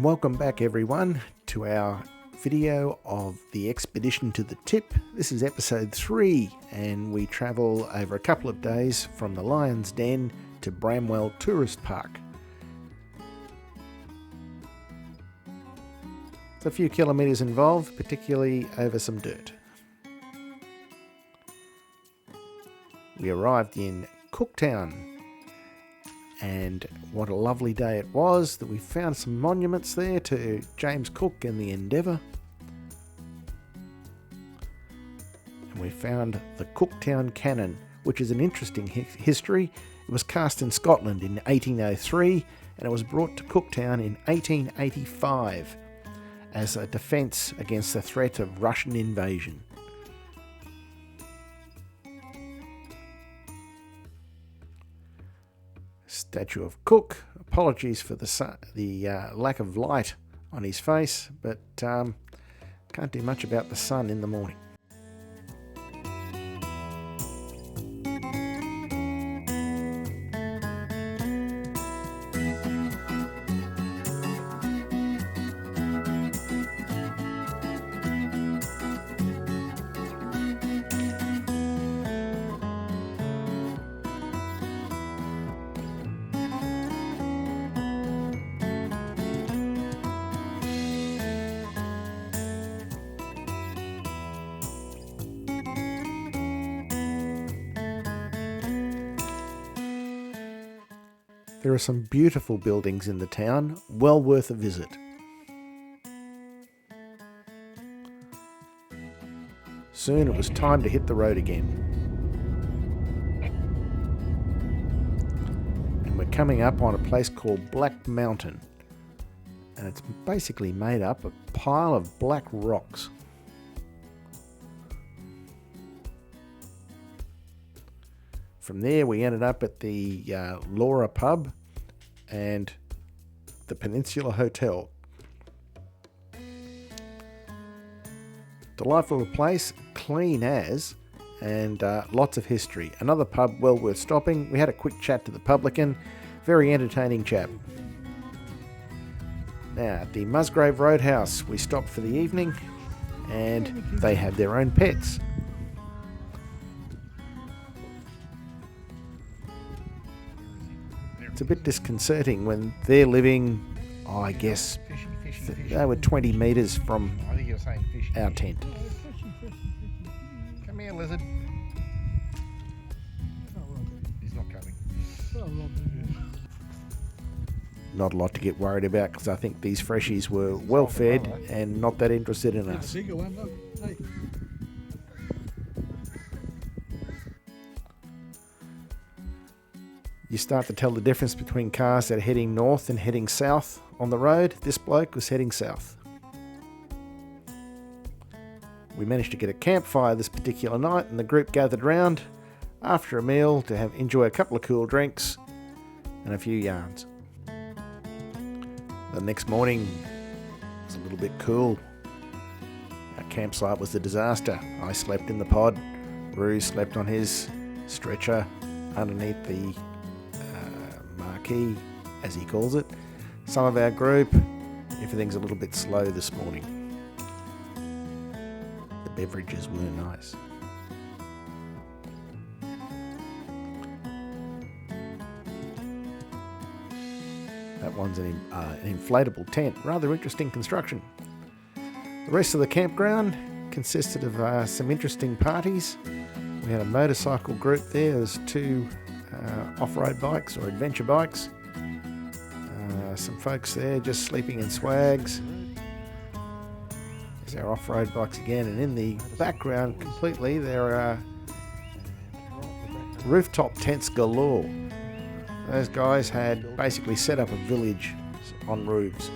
Welcome back everyone to our video of the expedition to the tip. This is episode 3 and we travel over a couple of days from the Lion's Den to Bramwell Tourist Park. It's a few kilometres involved, particularly over some dirt. We arrived in Cooktown. And what a lovely day it was that we found some monuments there to James Cook and the Endeavour. And we found the Cooktown Cannon, which is an interesting history. It was cast in Scotland in 1803 and it was brought to Cooktown in 1885 as a defence against the threat of Russian invasion. Statue of Cook. Apologies for the lack of light on his face, but can't do much about the sun in the morning. There are some beautiful buildings in the town, well worth a visit. Soon it was time to hit the road again. And we're coming up on a place called Black Mountain. And it's basically made up of a pile of black rocks. From there we ended up at the Laura pub and the Peninsula Hotel. Delightful place, clean as, and lots of history. Another pub well worth stopping. We had a quick chat to the publican, very entertaining chap. Now at the Musgrave Roadhouse we stopped for the evening and they had their own pets. It's a bit disconcerting when they're living, I guess, they were 20 metres from our tent. Come here, lizard. He's not coming. Not a lot to get worried about because I think these freshies were well fed and not that interested in us. You start to tell the difference between cars that are heading north and heading south on the road. This bloke was heading south. We managed to get a campfire this particular night and the group gathered round after a meal to enjoy a couple of cool drinks and a few yarns. The next morning was a little bit cool. Our campsite was a disaster. I slept in the pod. Roo slept on his stretcher underneath the marquee, as he calls it. Some of our group, everything's a little bit slow this morning. The beverages were nice. That one's an inflatable tent, rather interesting construction. The rest of the campground consisted of some interesting parties. We had a motorcycle group there. There's 2 off-road bikes or adventure bikes. Some folks there just sleeping in swags. There's our off-road bikes again, and in the background completely there are rooftop tents galore. Those guys had basically set up a village on roofs.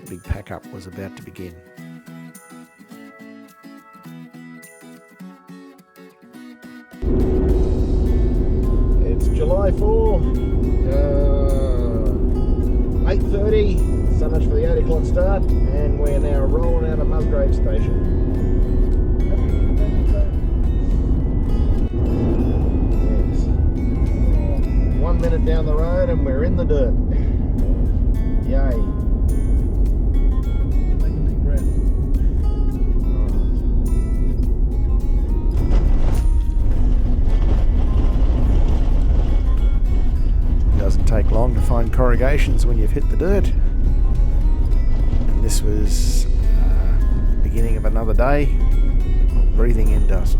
The big pack-up was about to begin. July 4, 8:30, so much for the 8 o'clock start, and we're now rolling out of Musgrave Station. Yes. down the road and we're in the dirt. Yay. Take a big breath. It doesn't take long to find corrugations when you've hit the dirt. And this was the beginning of another day of breathing in dust.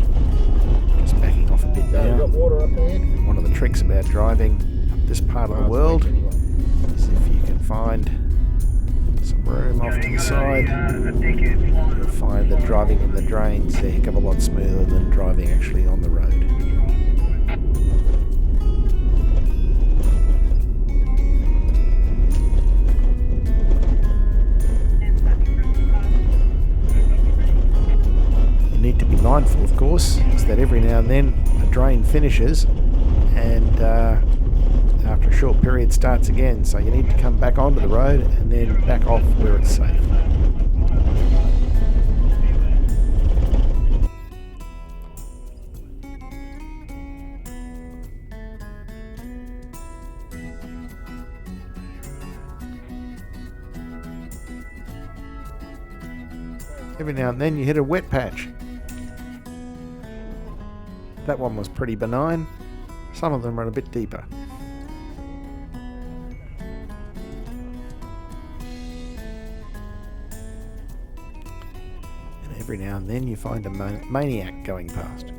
Just backing off a bit So we've now. got water up there. One of the tricks about driving up this part of the world is if you can find some room off to the side, you'll find that driving in the drains is a heck of a lot smoother than driving actually on the road. You need to be mindful, of course, is that every now and then a drain finishes and after a short period starts again, so you need to come back onto the road and then back off where it's safe. Every now and then you hit a wet patch. That one was pretty benign. Some of them are a bit deeper. And every now and then you find a maniac going past.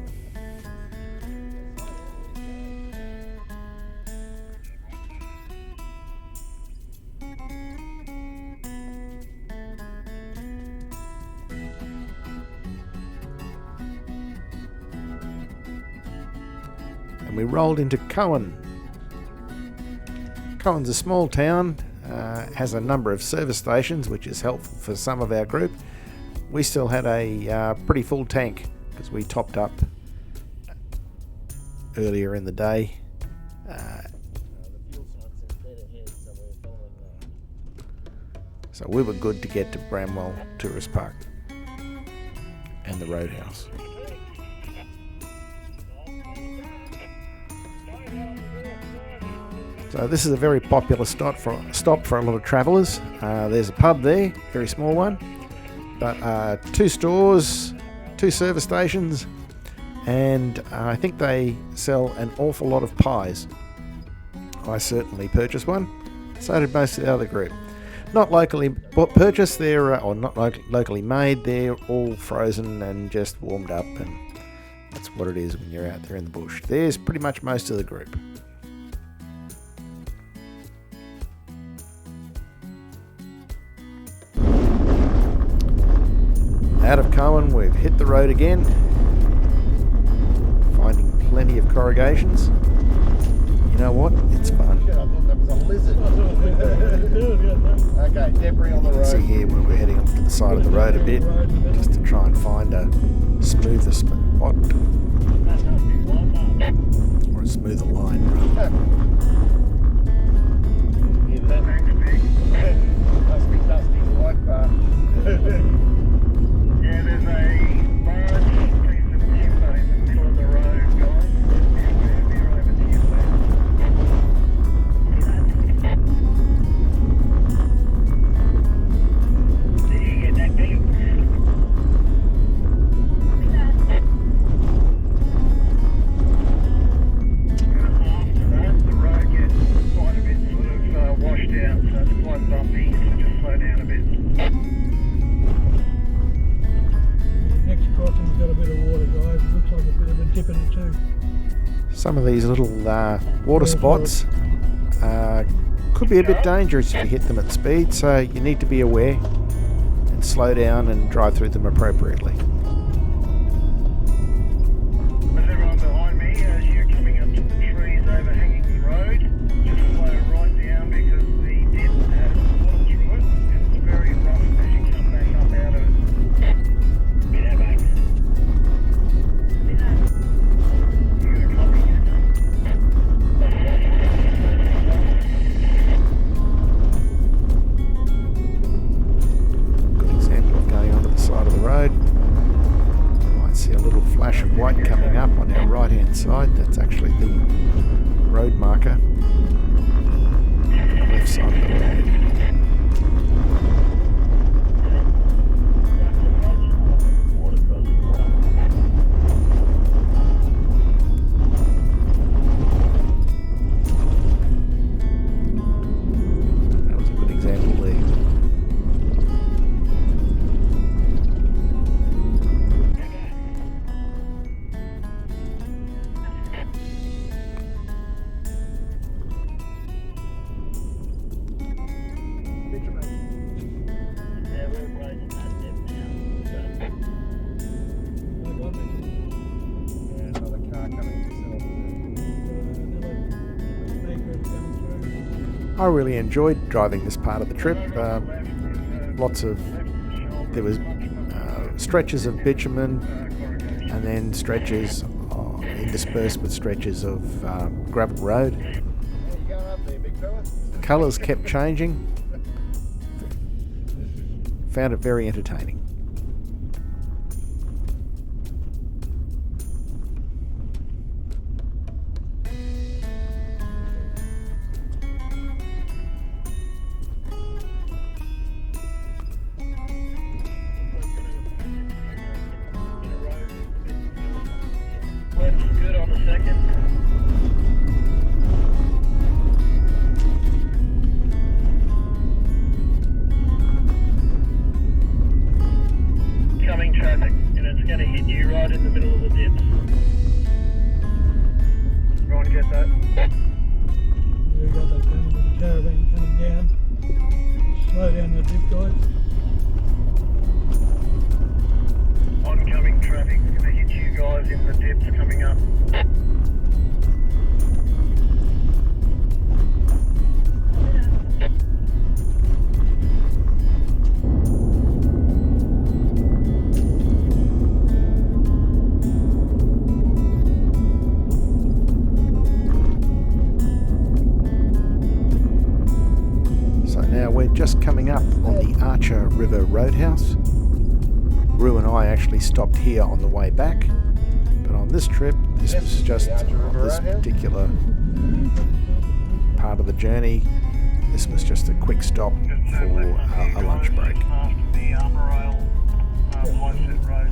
And we rolled into Cowan. Cowan's a small town, has a number of service stations, which is helpful for some of our group. We still had a pretty full tank because we topped up earlier in the day. So we were good to get to Bramwell Tourist Park and the Roadhouse. So this is a very popular stop for a lot of travellers. There's a pub there, very small one, but 2 stores, 2 service stations, and I think they sell an awful lot of pies. I certainly purchased one, so did most of the other group. Not locally purchased, or not locally made, they're all frozen and just warmed up, and that's what it is when you're out there in the bush. There's pretty much most of the group. Out of Cowan, we've hit the road again, finding plenty of corrugations. You know what? It's fun. I thought that was a lizard. Okay, debris on the You can see road. here where we're heading off to the side of the road a bit, just to try and find a smoother spot, or a smoother line, rather. Yeah, that must be Dusty's white bar. Yeah, there's a large piece of timber in the middle of the road, guys. We're over to you, please. Did you get that beep? After that, the road gets quite a bit sort of washed out, so it's quite bumpy, so just slow down a bit. Next crossing's got a bit of water, guys. It looks like a bit of a dip in it too. Some of these little water spots could be a bit dangerous if you hit them at speed, so you need to be aware and slow down and drive through them appropriately. With everyone behind me, as you're coming up to the trees overhanging the road, just slow right down because the dip has water through it and it's very rough as you come back up out of it. Get out, mate. You got a copy? Good example of going onto the side of the road. You might see a little flash of white coming up on our right hand side. That's actually the road marker on the left side of the road. That was a good example there. I really enjoyed driving this part of the trip. There was stretches of bitumen and then stretches interspersed with stretches of gravel road. The colours kept changing. Found it very entertaining. Good on the second. Coming traffic, and it's going to hit you right in the middle of the dips. Everyone get that? We got that down with the caravan coming down. Slow down the dip, guys. Oncoming traffic is going to hit you guys in the dips coming up. So now we're just coming up on the Archer River Roadhouse. Rue and I actually stopped here on the way back, but on this trip, this was just on this particular part of the journey. This was just a quick stop for a lunch break. After the Armour Rail, Highset Road.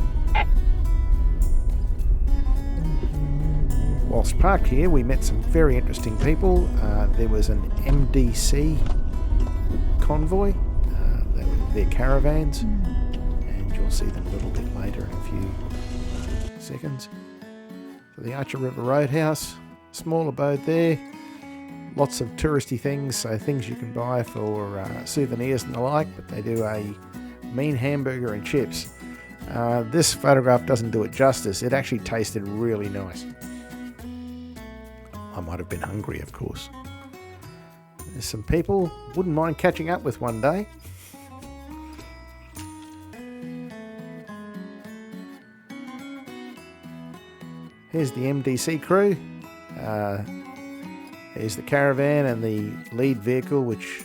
Whilst parked here, we met some very interesting people. There was an MDC convoy. They were their caravans. You'll see them a little bit later in a few seconds. So the Archer River Roadhouse, small abode there, lots of touristy things, so things you can buy for souvenirs and the like, but they do a mean hamburger and chips. This photograph doesn't do it justice. It actually tasted really nice. I might have been hungry, of course. There's some people, wouldn't mind catching up with one day. Here's the MDC crew. Here's the caravan and the lead vehicle, which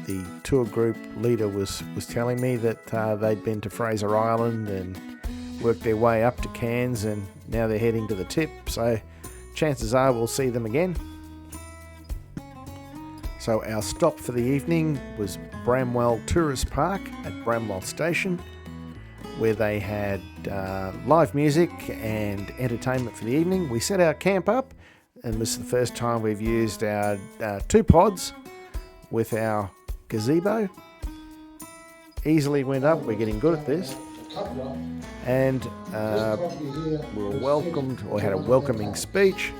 the tour group leader was telling me that they'd been to Fraser Island and worked their way up to Cairns, and now they're heading to the tip, so chances are we'll see them again. So our stop for the evening was Bramwell Tourist Park at Bramwell Station, where they had live music and entertainment for the evening. We set our camp up, and this is the first time we've used our 2 pods with our gazebo. Easily went up, we're getting good at this. And we were welcomed, or had a welcoming speech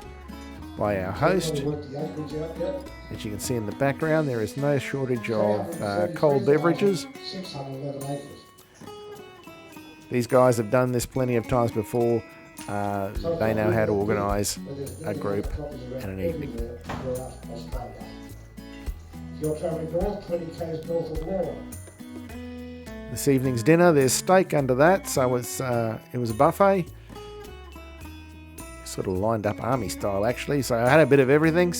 by our host. As you can see in the background, there is no shortage of cold beverages. These guys have done this plenty of times before. They know how to organise a group and an evening. This evening's dinner, there's steak under that, so it was a buffet. Sort of lined up army style actually, so I had a bit of everything.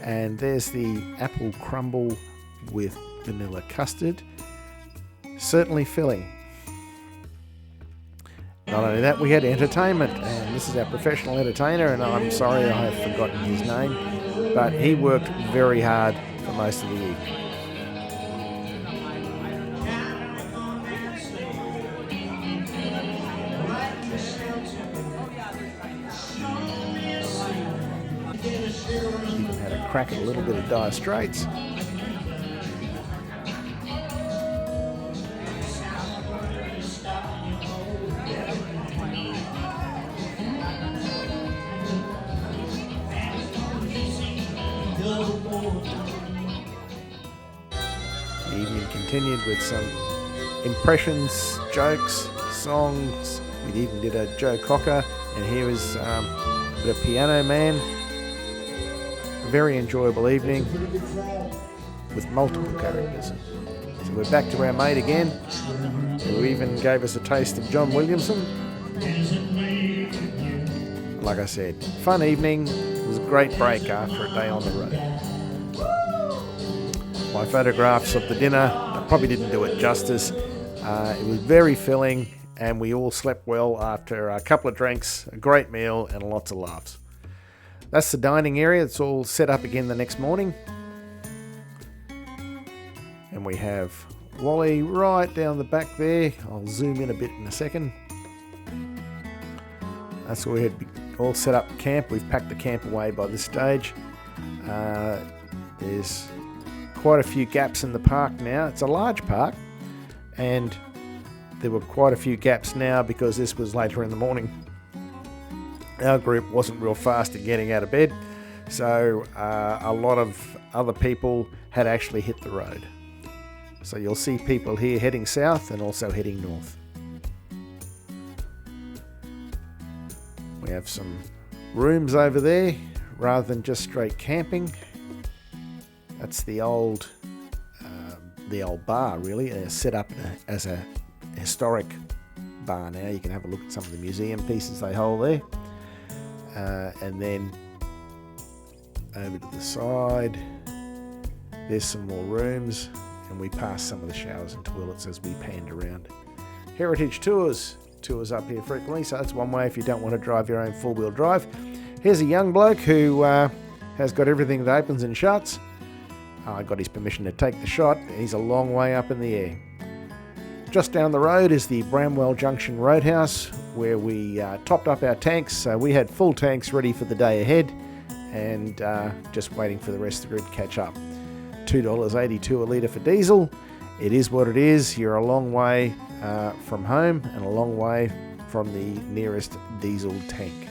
And there's the apple crumble with vanilla custard. Certainly filling. Not only that, we had entertainment, and this is our professional entertainer, and I'm sorry I have forgotten his name, but he worked very hard for most of the evening. Even had a crack at a little bit of Dire Straits. The evening continued with some impressions, jokes, songs. We even did a Joe Cocker, and here is the Piano Man. A very enjoyable evening with multiple characters. So we're back to our mate again, who even gave us a taste of John Williamson. Like I said, fun evening. It was a great break after a day on the road. My photographs of the dinner probably didn't do it justice. It was very filling, and we all slept well after a couple of drinks, a great meal, and lots of laughs. That's the dining area. It's all set up again the next morning. And we have Wally right down the back there. I'll zoom in a bit in a second. That's where we had all set up camp. We've packed the camp away by this stage. There's quite a few gaps in the park now. It's a large park, and there were quite a few gaps now because this was later in the morning. Our group wasn't real fast at getting out of bed, so a lot of other people had actually hit the road. So you'll see people here heading south and also heading north. We have some rooms over there rather than just straight camping. That's the old bar, really, set up as a historic bar now. You can have a look at some of the museum pieces they hold there. And then over to the side, there's some more rooms, and we passed some of the showers and toilets as we panned around. Heritage tours up here frequently, so that's one way if you don't want to drive your own four-wheel drive. Here's a young bloke who has got everything that opens and shuts. I got his permission to take the shot. He's a long way up in the air. Just down the road is the Bramwell Junction Roadhouse, where we topped up our tanks. So we had full tanks ready for the day ahead, and just waiting for the rest of the group to catch up. $2.82 a litre for diesel. It is what it is. You're a long way from home and a long way from the nearest diesel tank.